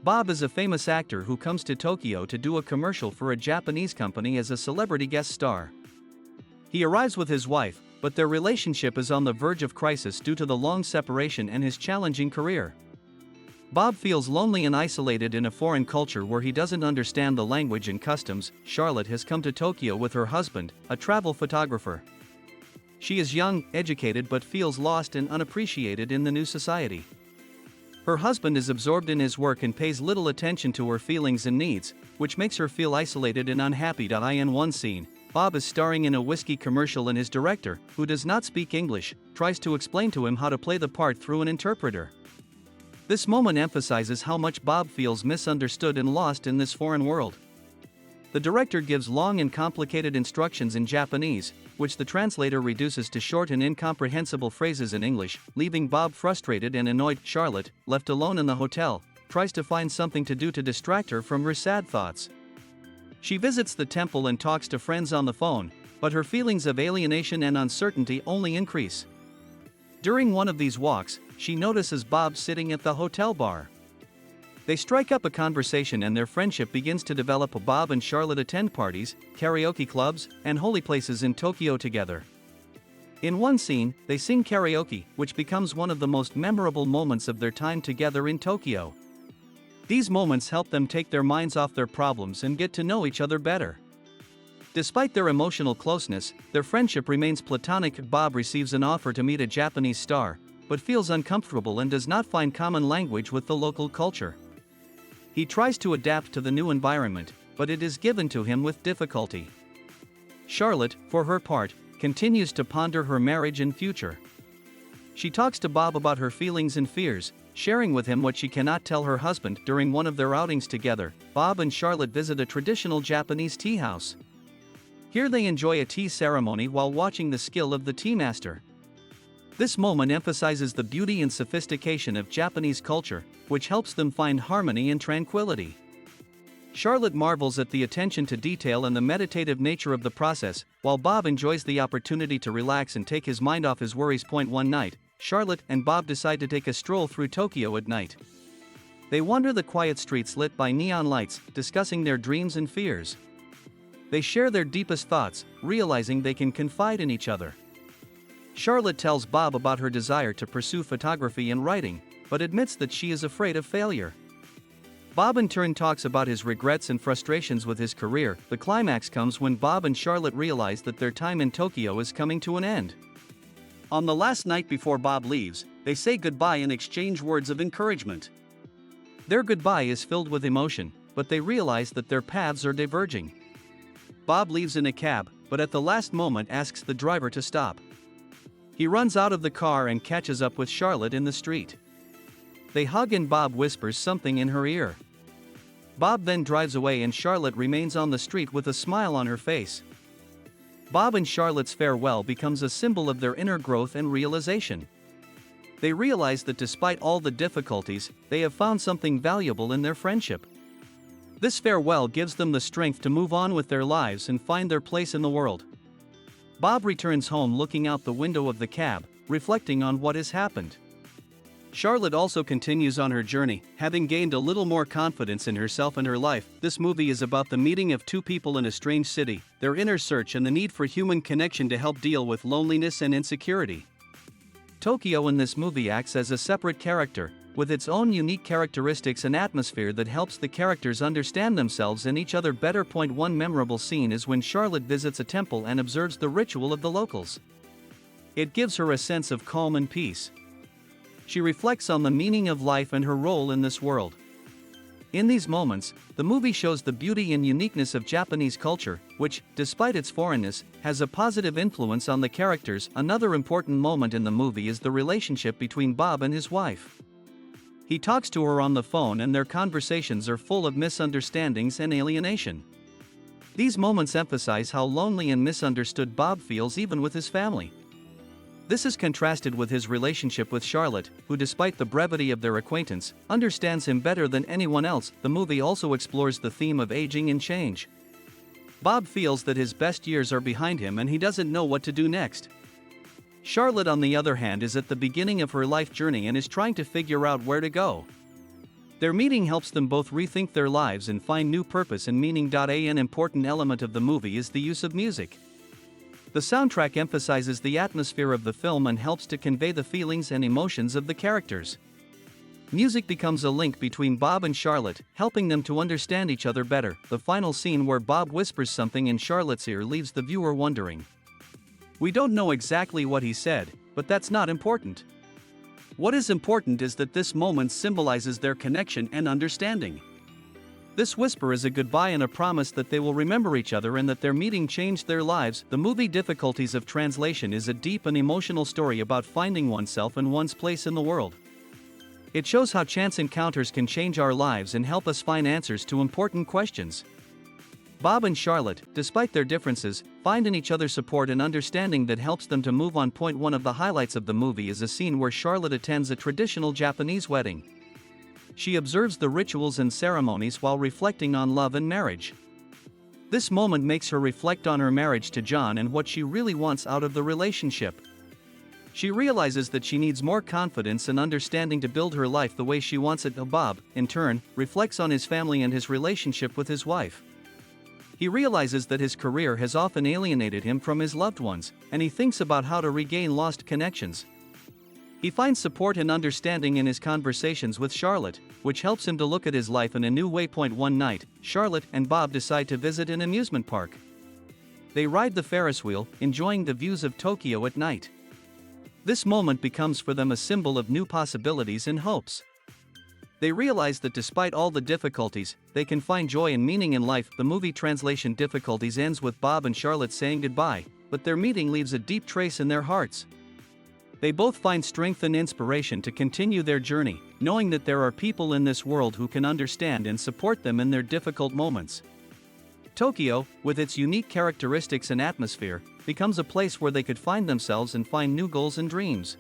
Bob is a famous actor who comes to Tokyo to do a commercial for a Japanese company as a celebrity guest star. He arrives with his wife, but their relationship is on the verge of crisis due to the long separation and his challenging career. Bob feels lonely and isolated in a foreign culture where he doesn't understand the language and customs. Charlotte has come to Tokyo with her husband, a travel photographer. She is young, educated, but feels lost and unappreciated in the new society. Her husband is absorbed in his work and pays little attention to her feelings and needs, which makes her feel isolated and unhappy. In one scene, Bob is starring in a whiskey commercial and his director, who does not speak English, tries to explain to him how to play the part through an interpreter. This moment emphasizes how much Bob feels misunderstood and lost in this foreign world. The director gives long and complicated instructions in Japanese, which the translator reduces to short and incomprehensible phrases in English, leaving Bob frustrated and annoyed. Charlotte, left alone in the hotel, tries to find something to do to distract her from her sad thoughts. She visits the temple and talks to friends on the phone, but her feelings of alienation and uncertainty only increase. During one of these walks, she notices Bob sitting at the hotel bar. They strike up a conversation and their friendship begins to develop. Bob and Charlotte attend parties, karaoke clubs, and holy places in Tokyo together. In one scene, they sing karaoke, which becomes one of the most memorable moments of their time together in Tokyo. These moments help them take their minds off their problems and get to know each other better. Despite their emotional closeness, their friendship remains platonic. Bob receives an offer to meet a Japanese star, but feels uncomfortable and does not find common language with the local culture. He tries to adapt to the new environment, but it is given to him with difficulty. Charlotte, for her part, continues to ponder her marriage and future. She talks to Bob about her feelings and fears, sharing with him what she cannot tell her husband. During one of their outings together, Bob and Charlotte visit a traditional Japanese tea house. Here they enjoy a tea ceremony while watching the skill of the tea master. This moment emphasizes the beauty and sophistication of Japanese culture, which helps them find harmony and tranquility. Charlotte marvels at the attention to detail and the meditative nature of the process, while Bob enjoys the opportunity to relax and take his mind off his worries. One night, Charlotte and Bob decide to take a stroll through Tokyo at night. They wander the quiet streets lit by neon lights, discussing their dreams and fears. They share their deepest thoughts, realizing they can confide in each other. Charlotte tells Bob about her desire to pursue photography and writing, but admits that she is afraid of failure. Bob in turn talks about his regrets and frustrations with his career. The climax comes when Bob and Charlotte realize that their time in Tokyo is coming to an end. On the last night before Bob leaves, they say goodbye and exchange words of encouragement. Their goodbye is filled with emotion, but they realize that their paths are diverging. Bob leaves in a cab, but at the last moment asks the driver to stop. He runs out of the car and catches up with Charlotte in the street. They hug and Bob whispers something in her ear. Bob then drives away and Charlotte remains on the street with a smile on her face. Bob and Charlotte's farewell becomes a symbol of their inner growth and realization. They realize that despite all the difficulties, they have found something valuable in their friendship. This farewell gives them the strength to move on with their lives and find their place in the world. Bob returns home looking out the window of the cab, reflecting on what has happened. Charlotte also continues on her journey, having gained a little more confidence in herself and her life. This movie is about the meeting of two people in a strange city, their inner search and the need for human connection to help deal with loneliness and insecurity. Tokyo in this movie acts as a separate character, with its own unique characteristics and atmosphere that helps the characters understand themselves and each other better. One memorable scene is when Charlotte visits a temple and observes the ritual of the locals. It gives her a sense of calm and peace. She reflects on the meaning of life and her role in this world. In these moments, the movie shows the beauty and uniqueness of Japanese culture, which, despite its foreignness, has a positive influence on the characters. Another important moment in the movie is the relationship between Bob and his wife. He talks to her on the phone and their conversations are full of misunderstandings and alienation. These moments emphasize how lonely and misunderstood Bob feels even with his family. This is contrasted with his relationship with Charlotte, who, despite the brevity of their acquaintance, understands him better than anyone else. The movie also explores the theme of aging and change. Bob feels that his best years are behind him and he doesn't know what to do next. Charlotte, on the other hand, is at the beginning of her life journey and is trying to figure out where to go. Their meeting helps them both rethink their lives and find new purpose and meaning. An important element of the movie is the use of music. The soundtrack emphasizes the atmosphere of the film and helps to convey the feelings and emotions of the characters. Music becomes a link between Bob and Charlotte, helping them to understand each other better. The final scene where Bob whispers something in Charlotte's ear leaves the viewer wondering. We don't know exactly what he said, but that's not important. What is important is that this moment symbolizes their connection and understanding. This whisper is a goodbye and a promise that they will remember each other and that their meeting changed their lives. The movie Difficulties of Translation is a deep and emotional story about finding oneself and one's place in the world. It shows how chance encounters can change our lives and help us find answers to important questions. Bob and Charlotte, despite their differences, find in each other support and understanding that helps them to move on. One of the highlights of the movie is a scene where Charlotte attends a traditional Japanese wedding. She observes the rituals and ceremonies while reflecting on love and marriage. This moment makes her reflect on her marriage to John and what she really wants out of the relationship. She realizes that she needs more confidence and understanding to build her life the way she wants it. Bob, in turn, reflects on his family and his relationship with his wife. He realizes that his career has often alienated him from his loved ones, and he thinks about how to regain lost connections. He finds support and understanding in his conversations with Charlotte, which helps him to look at his life in a new way. One night, Charlotte and Bob decide to visit an amusement park. They ride the Ferris wheel, enjoying the views of Tokyo at night. This moment becomes for them a symbol of new possibilities and hopes. They realize that despite all the difficulties, they can find joy and meaning in life. The movie Translation Difficulties ends with Bob and Charlotte saying goodbye, but their meeting leaves a deep trace in their hearts. They both find strength and inspiration to continue their journey, knowing that there are people in this world who can understand and support them in their difficult moments. Tokyo, with its unique characteristics and atmosphere, becomes a place where they could find themselves and find new goals and dreams.